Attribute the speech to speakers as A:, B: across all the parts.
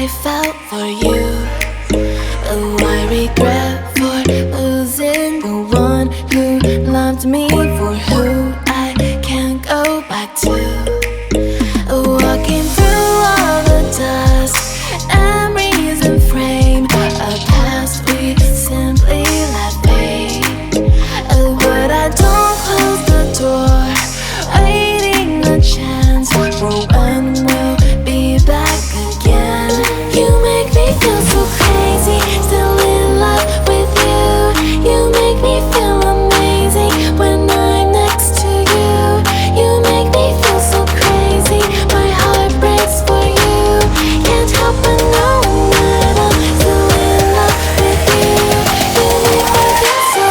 A: I felt for you. Oh, I regret for losing the one who loved me, for who I can't go back to. Walking through all the dust, memories and frame, a past we simply let fade. But I don't close the door, waiting a chance for when we'll be back again. You make me feel so crazy, still in love with you. You make me feel amazing when I'm next to you. You make me feel so crazy, my heart breaks for you. Can't help but knowing that I'm still in love with you. You make me feel so.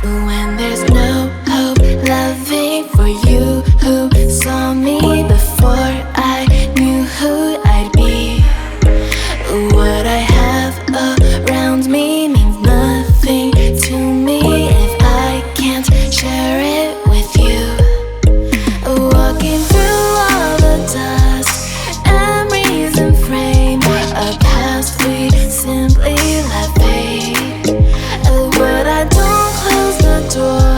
A: When there's no hope, loving for you who saw me before I knew who I'd be. What I have around me means nothing to me if I can't share it with you. Walking through all the dust, memories and frame, a past we simply let fade. But I don't close the door,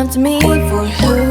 A: loved me for who